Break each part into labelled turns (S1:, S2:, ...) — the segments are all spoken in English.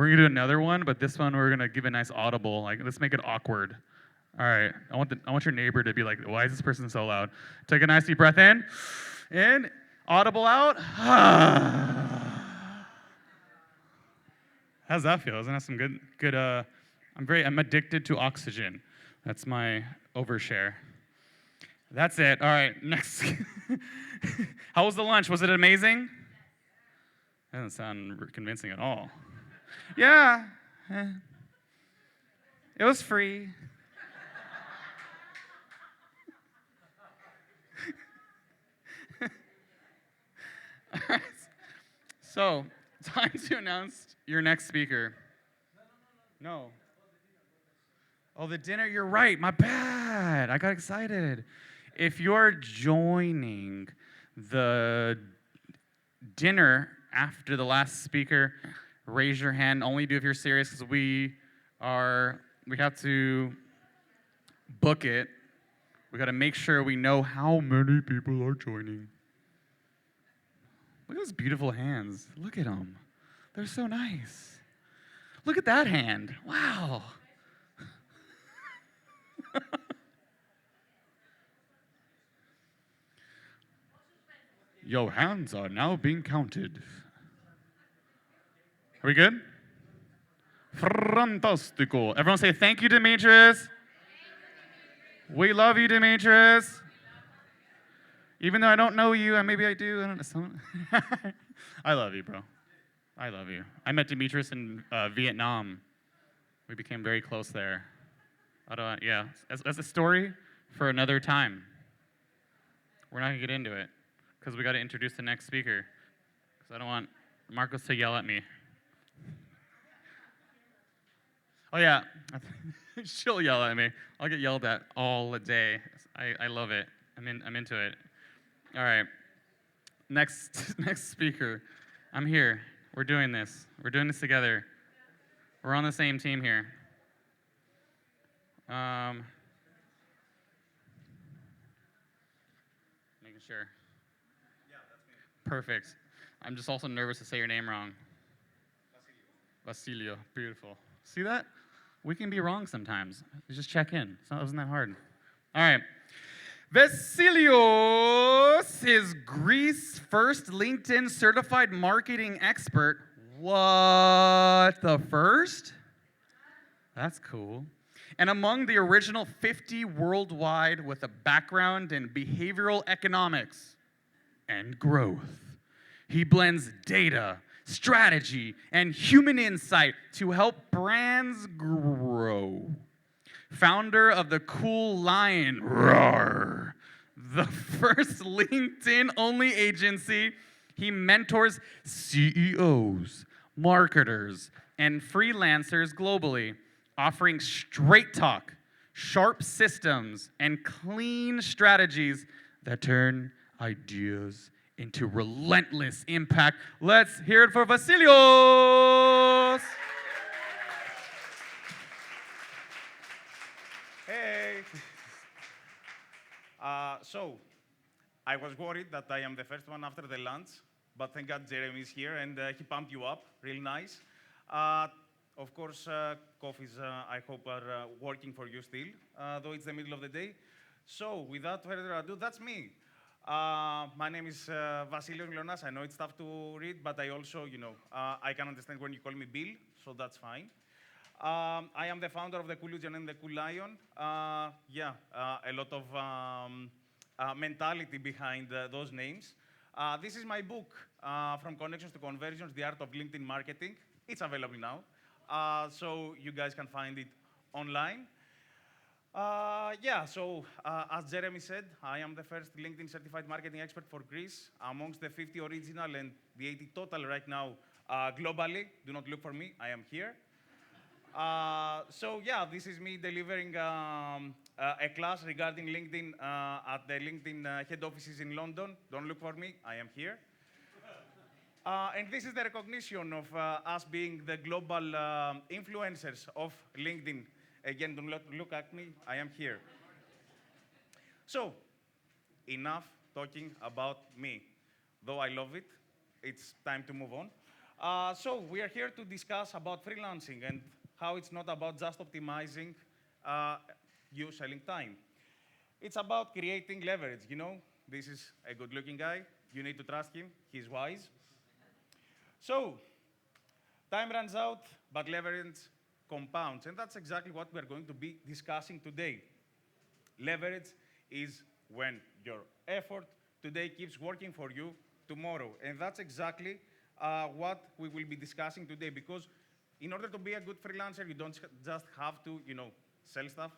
S1: We're gonna do another one, but this one we're gonna give a nice audible. Like, let's make it awkward. All right. I want your neighbor to be like, why is this person so loud? Take a nice deep breath in, audible out. How's that feel? Isn't that some good? I'm addicted to oxygen. That's my overshare. That's it. All right. Next. How was the lunch? Was it amazing? That doesn't sound convincing at all. Yeah. It was free. All right. So, time to announce your next speaker. No. Oh, the dinner, you're right. My bad. I got excited. If you're joining the dinner after the last speaker, raise your hand. Only do if you're serious, because we have to book it. We got to make sure we know how many people are joining. Look at those beautiful hands. Look at them. They're so nice. Look at that hand. Wow. Your hands are now being counted. Are we good? Fantastico. Everyone say thank you, Demetrius. We love you, Demetrius. Even though I don't know you, and maybe I do. I don't know. I love you, bro. I love you. I met Demetrius in Vietnam. We became very close there. Yeah, as a story for another time. We're not going to get into it because we got to introduce the next speaker. Because I don't want Marcos to yell at me. Oh, yeah. She'll yell at me. I'll get yelled at all day. I love it. I'm into it. All right. Next speaker. I'm here. We're doing this. We're doing this together. We're on the same team here. Making sure. Yeah, that's me. Perfect. I'm just also nervous to say your name wrong. Vasileios. Beautiful. See that? We can be wrong sometimes. You just check in. It wasn't that hard. All right. Vasileios is Greece's first LinkedIn certified marketing expert. What? The first? That's cool. And among the original 50 worldwide with a background in behavioral economics and growth. He blends data, strategy, and human insight to help brands grow. Founder of the Cool Lion, roar, the first LinkedIn-only agency, he mentors CEOs, marketers, and freelancers globally, offering straight talk, sharp systems, and clean strategies that turn ideas into relentless impact. Let's hear it for Vasileios.
S2: Hey. So, I was worried that I am the first one after the lunch, but thank God Jeremy is here and he pumped you up, real nice. Of course, coffees, I hope, are working for you still, though it's the middle of the day. So, without further ado, that's me. My name is Vasileios Mylonas. I know it's tough to read, but I also, I can understand when you call me Bill, so that's fine. I am the founder of the Cool Legion and the Cool Lion. A lot of mentality behind those names. This is my book, From Connections to Conversions, The Art of LinkedIn Marketing. It's available now, so you guys can find it online. As Jeremy said, I am the first LinkedIn certified marketing expert for Greece, amongst the 50 original and the 80 total right now globally. Do not look for me, I am here. This is me delivering a class regarding LinkedIn at the LinkedIn head offices in London. Don't look for me, I am here. And this is the recognition of us being the global influencers of LinkedIn. Again, don't look at me, I am here. So, enough talking about me. Though I love it, it's time to move on. So we are here to discuss about freelancing and how it's not about just optimizing uh, you selling time. It's about creating leverage. You know, this is a good-looking guy. You need to trust him. He's wise. So time runs out, but leverage compounds, and that's exactly what we're going to be discussing today. Leverage is when your effort today keeps working for you tomorrow. And that's exactly what we will be discussing today. Because in order to be a good freelancer, you don't just have to, sell stuff.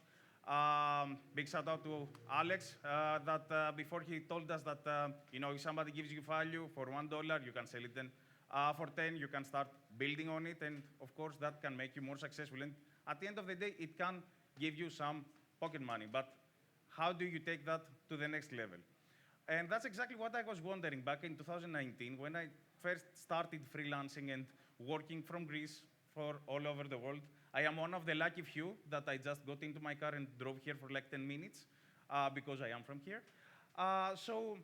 S2: Big shout out to Alex that before he told us that, if somebody gives you value for $1, you can sell it then. For 10, you can start building on it. And of course, that can make you more successful. And at the end of the day, it can give you some pocket money. But how do you take that to the next level? And that's exactly what I was wondering back in 2019 when I first started freelancing and working from Greece for all over the world. I am one of the lucky few that I just got into my car and drove here for like 10 minutes because I am from here. So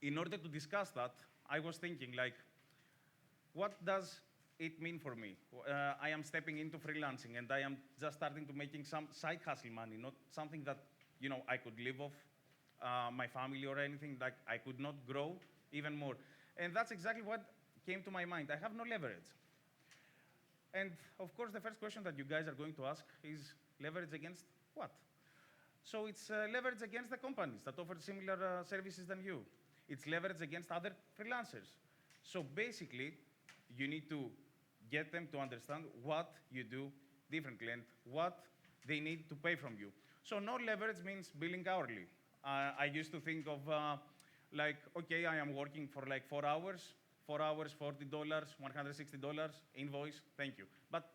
S2: in order to discuss that, I was thinking like, what does it mean for me? I am stepping into freelancing and I am just starting to making some side hustle money, not something that I could live off my family or anything. Like I could not grow even more. And that's exactly what came to my mind. I have no leverage. And of course, the first question that you guys are going to ask is leverage against what? So it's leverage against the companies that offer similar services than you. It's leverage against other freelancers. So basically, you need to get them to understand what you do differently and what they need to pay from you. So no leverage means billing hourly. I used to think of like, okay, I am working for like 4 hours, $40, $160, invoice, thank you. But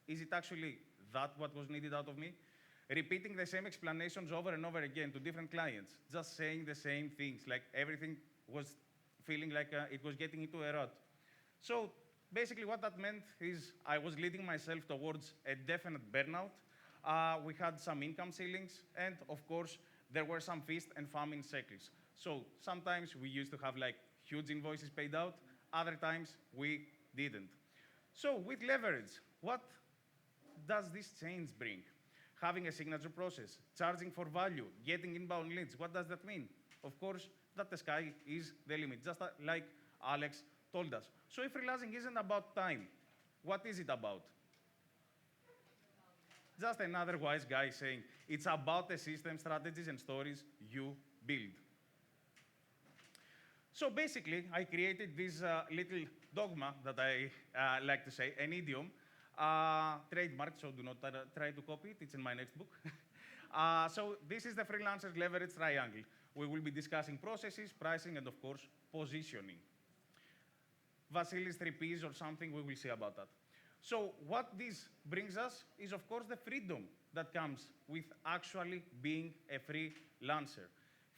S2: is it actually that what was needed out of me? Repeating the same explanations over and over again to different clients, just saying the same things, like everything was feeling like it was getting into a rut. So basically what that meant is I was leading myself towards a definite burnout. We had some income ceilings, and of course, there were some feast and famine cycles. So sometimes we used to have like huge invoices paid out, other times we didn't. So with leverage, what does this change bring? Having a signature process, charging for value, getting inbound leads, what does that mean? Of course, that the sky is the limit, just like Alex told us. So if freelancing isn't about time, what is it about? Just another wise guy saying, it's about the system, strategies, and stories you build. So basically, I created this little dogma that I like to say, an idiom, trademark, so do not try to copy it, it's in my next book. So this is the freelancer's leverage triangle. We will be discussing processes, pricing, and of course, positioning. Vasileios 3Ps or something, we will see about that. So what this brings us is, of course, the freedom that comes with actually being a freelancer.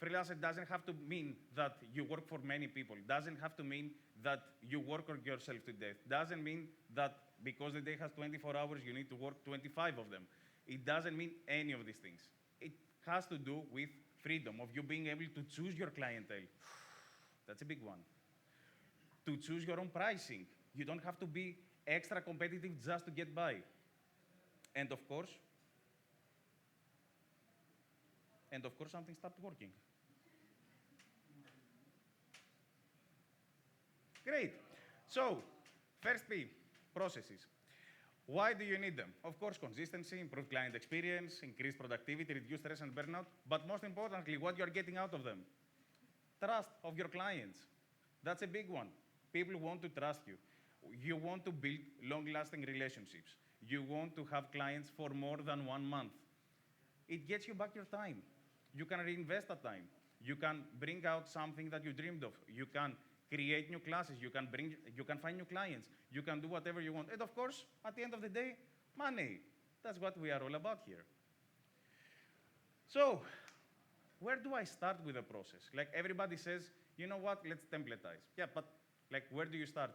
S2: Freelancer doesn't have to mean that you work for many people. Doesn't have to mean that you work yourself to death. Doesn't mean that because the day has 24 hours, you need to work 25 of them. It doesn't mean any of these things. It has to do with freedom, of you being able to choose your clientele. That's a big one. To choose your own pricing. You don't have to be extra competitive just to get by. And of course, something stopped working. Great. So, first P, processes. Why do you need them? Of course, consistency, improve client experience, increase productivity, reduce stress and burnout. But most importantly, what you're getting out of them. Trust of your clients. That's a big one. People want to trust you. You want to build long-lasting relationships. You want to have clients for more than 1 month. It gets you back your time. You can reinvest that time. You can bring out something that you dreamed of. You can create new classes. You can find new clients. You can do whatever you want. And of course, at the end of the day, money. That's what we are all about here. So, where do I start with the process? Like everybody says, you know what, let's templatize. Yeah, but like where do you start?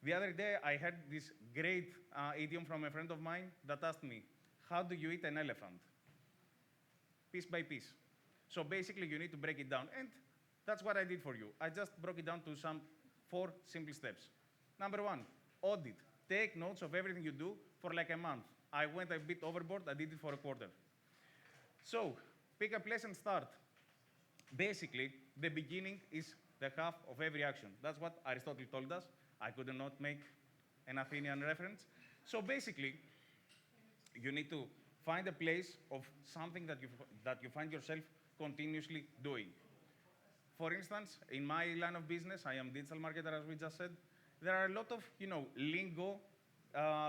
S2: The other day, I heard this great idiom from a friend of mine that asked me, how do you eat an elephant? Piece by piece. So basically, you need to break it down. And that's what I did for you. I just broke it down to some 4 simple steps. Number one, audit. Take notes of everything you do for like a month. I went a bit overboard, I did it for a quarter. So, pick a place and start. Basically, the beginning is the half of every action. That's what Aristotle told us. I could not make an Athenian reference. So basically, you need to find a place of something that you find yourself continuously doing. For instance, in my line of business, I am digital marketer, as we just said. There are a lot of, lingo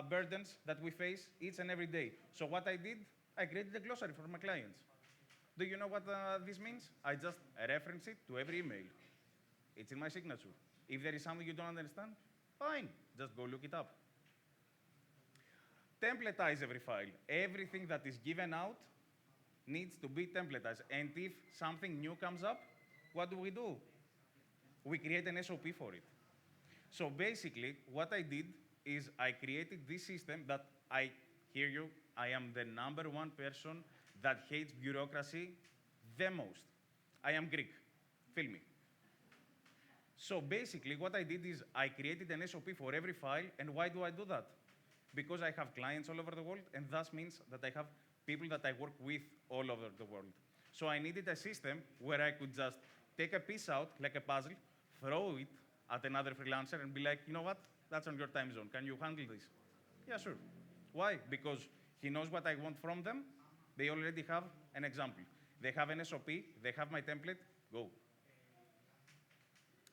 S2: burdens that we face each and every day. So what I did, I created a glossary for my clients. Do you know what this means? I just reference it to every email. It's in my signature. If there is something you don't understand, fine, just go look it up. Templatize every file. Everything that is given out needs to be templatized. And if something new comes up, what do? We create an SOP for it. So basically, what I did is I created this system that I am the number one person that hates bureaucracy the most. I am Greek. Feel me. So basically, what I did is I created an SOP for every file. And why do I do that? Because I have clients all over the world, and thus means that I have people that I work with all over the world. So I needed a system where I could just take a piece out, like a puzzle, throw it at another freelancer and be like, you know what? That's on your time zone. Can you handle this? Yeah, sure. Why? Because he knows what I want from them. They already have an example. They have an SOP. They have my template. Go.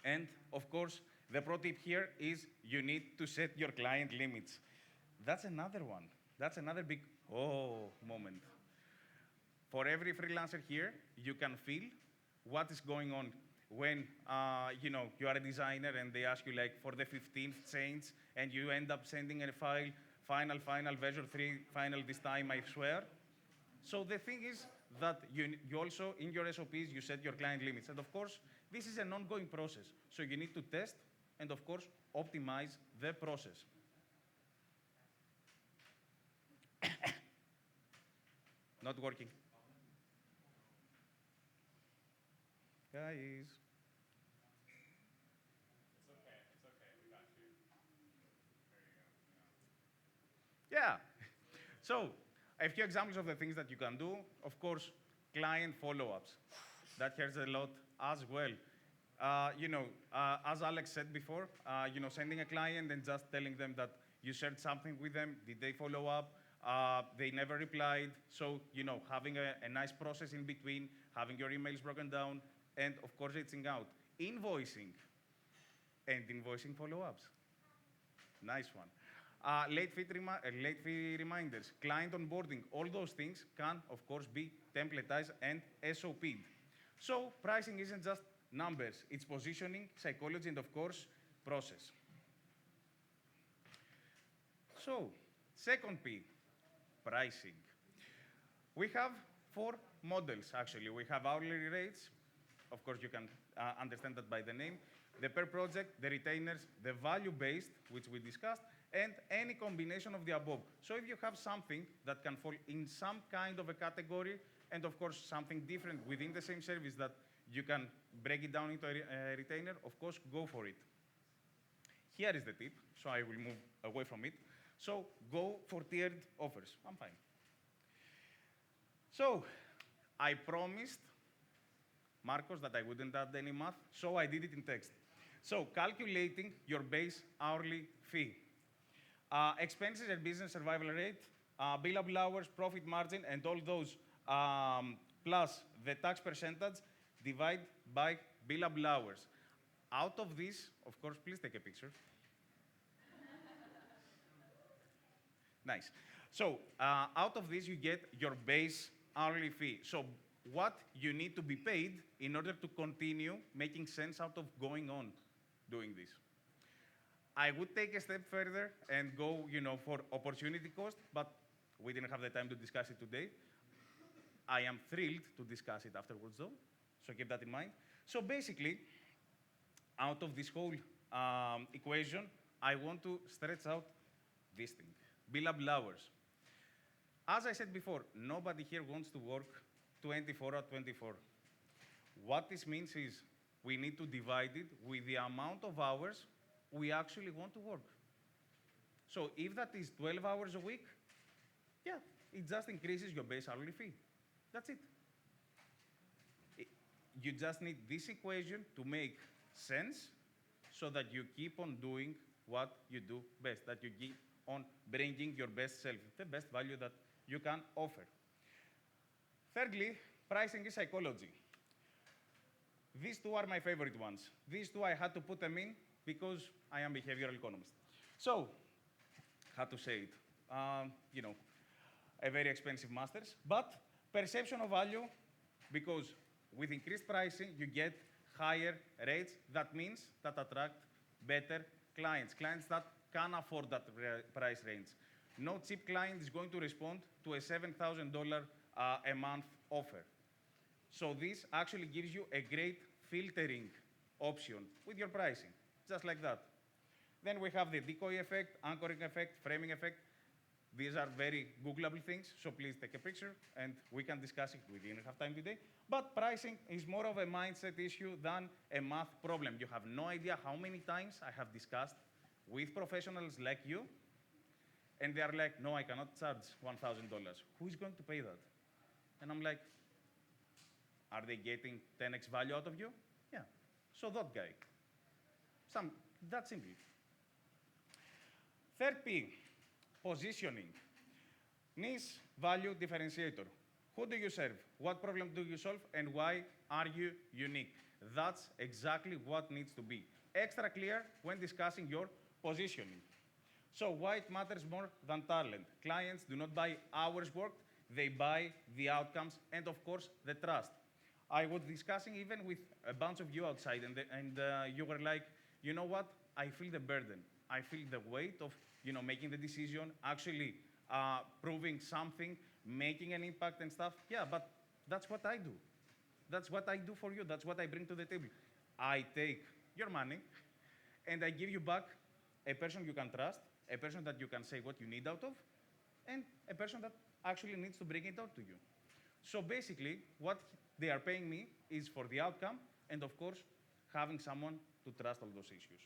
S2: And, of course, the pro tip here is you need to set your client limits. That's another one. That's another big moment. For every freelancer here, you can feel what is going on when you are a designer and they ask you like for the 15th change and you end up sending a file, final, version 3, final this time, I swear. So the thing is that you also, in your SOPs, you set your client limits. And of course, this is an ongoing process. So you need to test and of course, optimize the process. Not working. Guys.
S1: It's okay. We got you. There you go.
S2: Yeah. So, a few examples of the things that you can do. Of course, client follow-ups. That hurts a lot as well. As Alex said before, sending a client and just telling them that you shared something with them, did they follow up? They never replied. So, having a nice process in between, having your emails broken down, and of course, reaching out. Invoicing and invoicing follow-ups. Nice one. Late fee reminders, client onboarding, all those things can, of course, be templatized and SOP'd. So pricing isn't just numbers, it's positioning, psychology, and of course, process. So, second P, pricing. We have 4 models, actually. We have hourly rates. Of course, you can understand that by the name. The per project, the retainers, the value-based, which we discussed, and any combination of the above. So if you have something that can fall in some kind of a category, and of course, something different within the same service that you can break it down into a retainer, of course, go for it. Here is the tip, so I will move away from it. So go for tiered offers. I'm fine. So I promised Marcos that I wouldn't add any math, so I did it in text. So calculating your base hourly fee. Expenses and business survival rate, billable hours, profit margin, and all those, plus the tax percentage, divide by billable hours. Out of this, of course, please take a picture. Nice. So out of this, you get your base hourly fee. So what you need to be paid in order to continue making sense out of going on doing this. I would take a step further and go, for opportunity cost, but we didn't have the time to discuss it today. I am thrilled to discuss it afterwards, though, so keep that in mind. So basically, out of this whole equation, I want to stretch out this thing, billable hours. As I said before, nobody here wants to work 24 or 24. What this means is we need to divide it with the amount of hours we actually want to work. So if that is 12 hours a week, yeah, it just increases your base hourly fee. That's it. I- You just need this equation to make sense so that you keep on doing what you do best, that you keep on bringing your best self, the best value that you can offer. Thirdly, pricing is psychology. These two are my favorite ones. These two I had to put them in because I am behavioral economist. So, how to say it? You know, a very expensive masters, but perception of value, because with increased pricing, you get higher rates. That means that attract better clients, clients that can afford that price range. No cheap client is going to respond to a $7,000 a month offer. So this actually gives you a great filtering option with your pricing, just like that. Then we have the decoy effect, anchoring effect, framing effect. These are very Googleable things, so please take a picture and we can discuss it. We didn't have time today. But pricing is more of a mindset issue than a math problem. You have no idea how many times I have discussed with professionals like you, and they are like, no, I cannot charge $1,000. Who is going to pay that? And I'm like, are they getting 10x value out of you? Yeah. So that guy. That simply. Third P, positioning. Niche value differentiator. Who do you serve? What problem do you solve? And why are you unique? That's exactly what needs to be extra clear when discussing your positioning. So why it matters more than talent? Clients do not buy hours worked, they buy the outcomes and, of course, the trust. I was discussing even with a bunch of you outside, and you were like, you know what? I feel the burden. I feel the weight of making the decision, actually proving something, making an impact and stuff. Yeah, but that's what I do. That's what I do for you. That's what I bring to the table. I take your money and I give you back a person you can trust, a person that you can say what you need out of, and a person that actually needs to bring it out to you. So basically, what they are paying me is for the outcome and, of course, having someone to trust all those issues.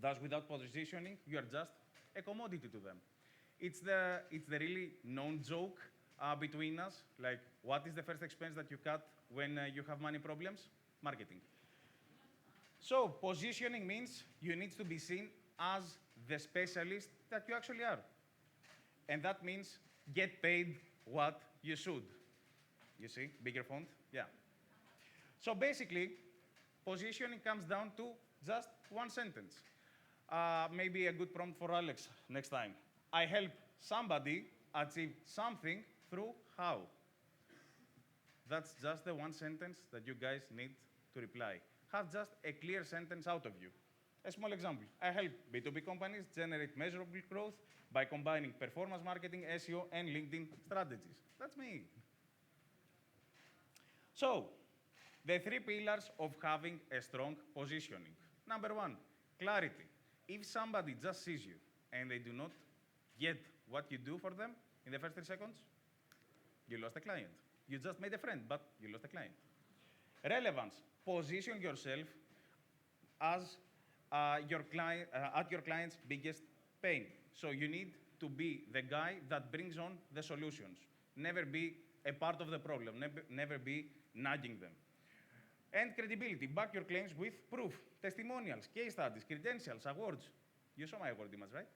S2: Thus, without positioning, you are just a commodity to them. It's the really known joke between us, like, what is the first expense that you cut when you have money problems? Marketing. So positioning means you need to be seen as the specialist that you actually are. And that means get paid what you should. You see, bigger font? Yeah. So basically, positioning comes down to just one sentence. Maybe a good prompt for Alex next time. I help somebody achieve something through how. That's just the one sentence that you guys need to reply. Have just a clear sentence out of you. A small example. I help B2B companies generate measurable growth by combining performance marketing, SEO, and LinkedIn strategies. That's me. So, the three pillars of having a strong positioning. Number one, clarity. If somebody just sees you and they do not get what you do for them in the first 3 seconds, you lost a client. You just made a friend, but you lost a client. Relevance. Position yourself as at your client's biggest pain. So you need to be the guy that brings on the solutions. Never be a part of the problem. Never be nagging them. And credibility. Back your claims with proof, testimonials, case studies, credentials, awards. You saw my award image, right?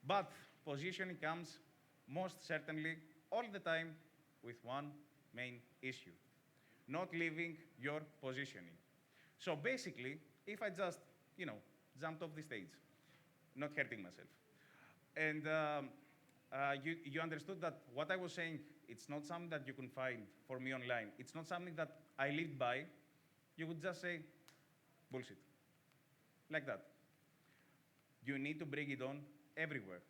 S2: But positioning comes most certainly all the time with one main issue: not leaving your positioning. So basically, if I just, jumped off the stage, not hurting myself, and you understood that what I was saying, it's not something that you can find for me online. It's not something that I lived by. You would just say, bullshit. Like that. You need to bring it on everywhere.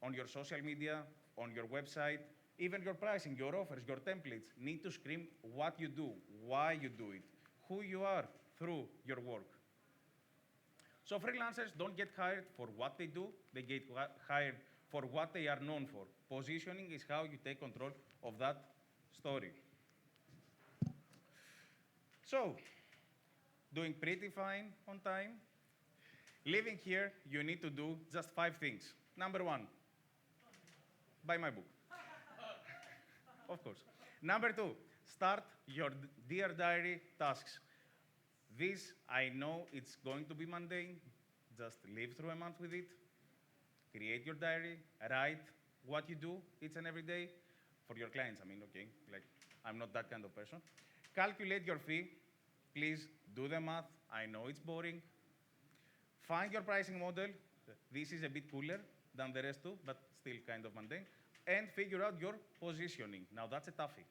S2: On your social media, on your website, even your pricing, your offers, your templates need to scream what you do, why you do it, who you are through your work. So freelancers don't get hired for what they do, they get hired for what they are known for. Positioning is how you take control of that story. So, doing pretty fine on time, Living here, you need to do just 5 things. Number 1, buy my book. Of course. Number 2, start your Dear Diary tasks. This, I know it's going to be mundane. Just live through a month with it. Create your diary, write what you do each and every day. For your clients, I mean, okay, like, I'm not that kind of person. Calculate your fee. Please do the math. I know it's boring. Find your pricing model. This is a bit cooler than the rest too, but still kind of mundane. And figure out your positioning. Now, that's a toughie.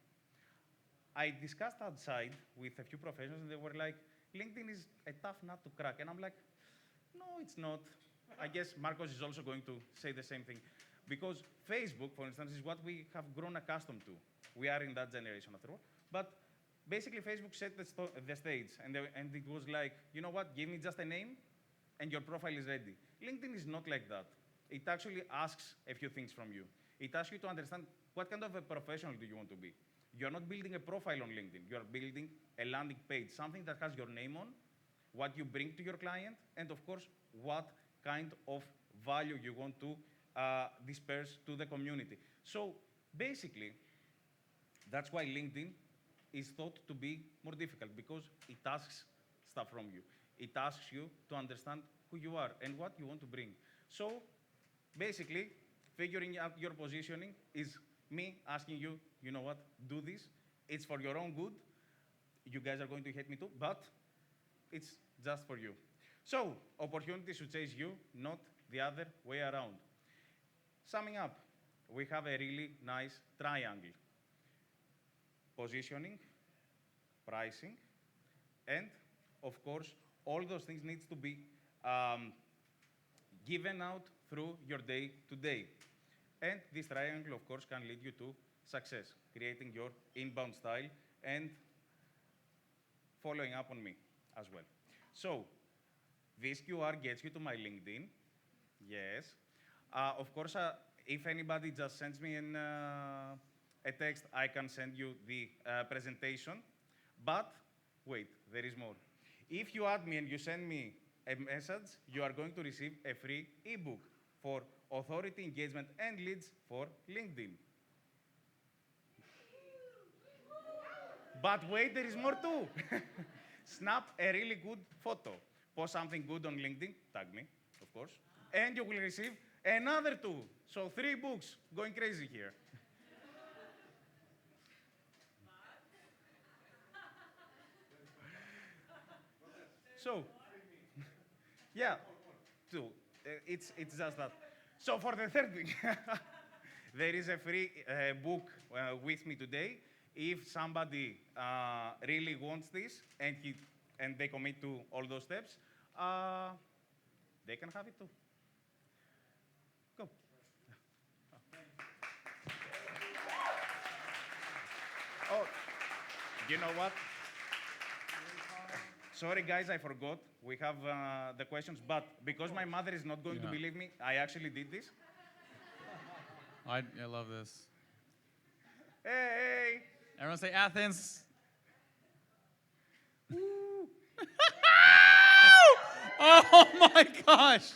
S2: I discussed outside with a few professionals, and they were like, LinkedIn is a tough nut to crack. And I'm like, no, it's not. I guess Marcos is also going to say the same thing. Because Facebook, for instance, is what we have grown accustomed to. We are in that generation after all. But basically, Facebook set the stage, and it was like, you know what, give me just a name, and your profile is ready. LinkedIn is not like that. It actually asks a few things from you. It asks you to understand what kind of a professional do you want to be. You're not building a profile on LinkedIn. You're building a landing page, something that has your name on, what you bring to your client, and of course, what kind of value you want to disperse to the community. So basically, that's why LinkedIn is thought to be more difficult, because it asks stuff from you. It asks you to understand who you are and what you want to bring. So basically, figuring out your positioning is me asking you, you know what, do this. It's for your own good. You guys are going to hate me too, but it's just for you. So, opportunities should chase you, not the other way around. Summing up, we have a really nice triangle. Positioning, pricing, and of course, all those things needs to be given out through your day-to-day. And this triangle, of course, can lead you to success, creating your inbound style and following up on me as well. So, this QR gets you to my LinkedIn. Yes. Of course, if anybody just sends me a text, I can send you the presentation. But wait, there is more. If you add me and you send me a message, you are going to receive a free ebook for authority engagement and leads for LinkedIn. But wait, there is more too. Snap a really good photo. Post something good on LinkedIn, tag me, of course, and you will receive another 2. So 3 books, going crazy here. So, yeah, 2. It's just that. So for the third thing, there is a free book with me today. If somebody really wants this and they commit to all those steps, they can have it too. Go. Oh, you know what? Sorry, guys, I forgot. We have the questions, but because my mother is not going to believe me, I actually did this.
S1: I love this.
S2: Hey!
S1: Everyone say Athens. Oh my gosh.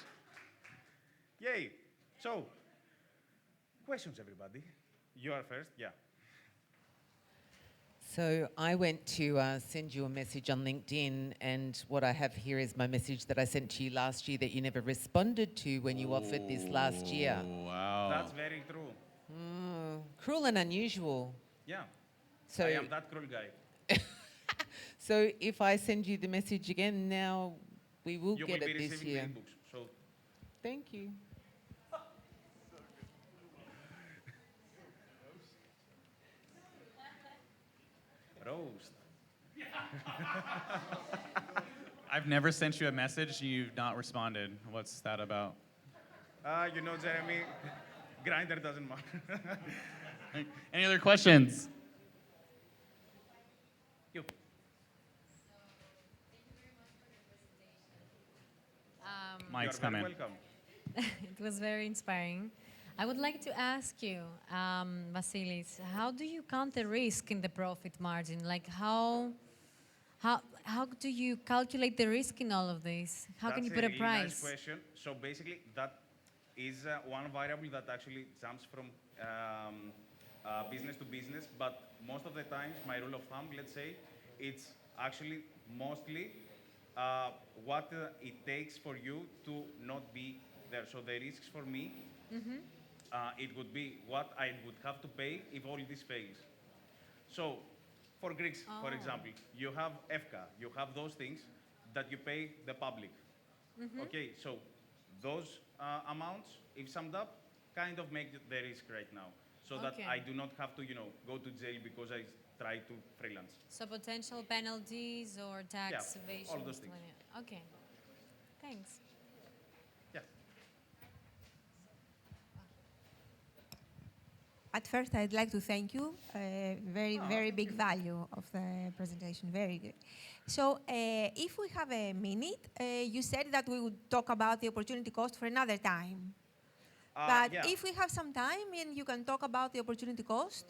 S2: Yay. So, questions, everybody. You are first, yeah.
S3: So I went to send you a message on LinkedIn, and what I have here is my message that I sent to you last year that you never responded to when you offered this last year.
S1: Wow.
S2: That's very true.
S3: Cruel and unusual.
S2: Yeah.
S3: So,
S2: I am that cruel guy.
S3: so if I send you the message again now, we will
S2: You
S3: get
S2: will be
S3: it this
S2: receiving
S3: year.
S2: the books. So,
S3: Thank you.
S2: roast.
S1: I've never sent you a message and you've not responded. What's that about?
S2: You know, Jeremy, grinder doesn't matter.
S1: Any other questions?
S2: You.
S1: Mike's
S2: You're very
S1: coming.
S2: welcome.
S4: It was very inspiring. I would like to ask you, Vasileios, how do you count the risk in the profit margin? Like how how do you calculate the risk in all of this? How can you put a
S2: That's
S4: price?
S2: really nice question. So basically, that is one variable that actually jumps from business to business. But most of the times, my rule of thumb, let's say, it's actually mostly what it takes for you to not be there. So the risks for me, it would be what I would have to pay if all this fails. So, for Greeks, for
S4: Oh.
S2: example, you have EFKA, you have those things that you pay the public. Okay, so those amounts, if summed up, kind of make the risk right now, so that
S4: Okay.
S2: I do not have to, go to jail because I try to freelance.
S4: So potential penalties or tax
S2: Yeah,
S4: evasion.
S2: all those
S4: stuff
S2: things.
S4: like that. Okay. Thanks.
S2: Yeah.
S5: At first, I'd like to thank you. Very big value of the presentation. Very good. So, if we have a minute, you said that we would talk about the opportunity cost for another time. But
S2: Yeah.
S5: if we have some time and you can talk about the opportunity cost,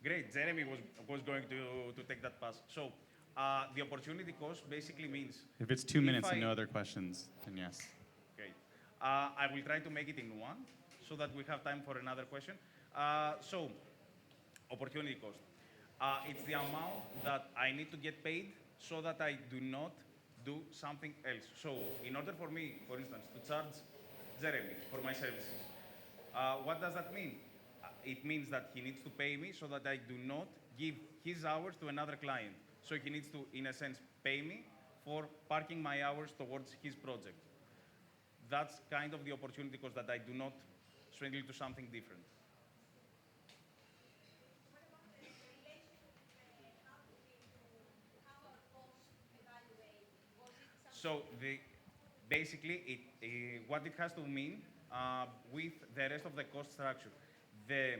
S2: Great. Jeremy was going to take that pass. So the opportunity cost basically means
S1: If it's 2 minutes and
S2: I-
S1: no other questions, then yes.
S2: Okay. I will try to make it in one so that we have time for another question. So, opportunity cost. It's the amount that I need to get paid so that I do not do something else. So, in order for me, for instance, to charge Jeremy for my services, what does that mean? It means that he needs to pay me so that I do not give his hours to another client. So he needs to, in a sense, pay me for parking my hours towards his project. That's kind of the opportunity cost that I do not swindle to something different. So basically, what it has to mean with the rest of the cost structure. The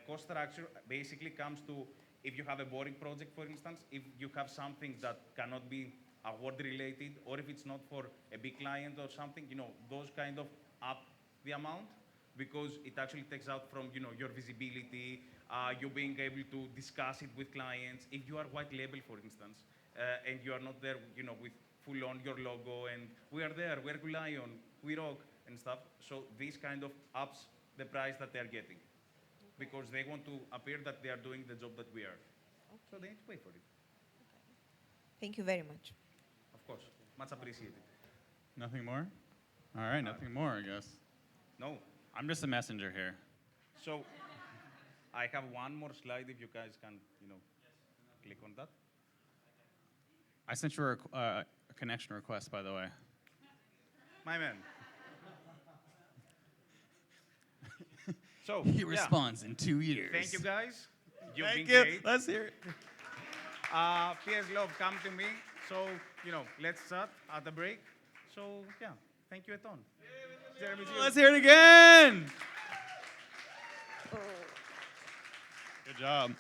S2: cost structure basically comes to if you have a boring project, for instance, if you have something that cannot be award related, or if it's not for a big client or something, those kind of up the amount because it actually takes out from your visibility, you being able to discuss it with clients. If you are white label, for instance, and you are not there, with full on your logo and we are there, we're Lion, we rock and stuff. So these kind of ups the price that they are getting because they want to appear that they are doing the job that we are. So they need to pay for it.
S5: thank you very much.
S2: Of course, much appreciated.
S1: Nothing more? All right, nothing more, I guess.
S2: No.
S1: I'm just a messenger here.
S2: So I have one more slide if you guys can, click on that.
S1: I sent you a connection request, by the way.
S2: My man. So
S1: He
S2: yeah.
S1: responds in 2 years.
S2: Thank you guys. You've
S1: Thank
S2: been
S1: you.
S2: great.
S1: Let's hear it.
S2: PS Love, come to me. So, let's chat at the break. So, yeah, thank you a ton. Jeremy, see you.
S1: Let's hear it again. Good job.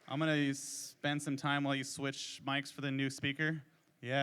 S1: I'm going to spend some time while you switch mics for the new speaker. Yeah.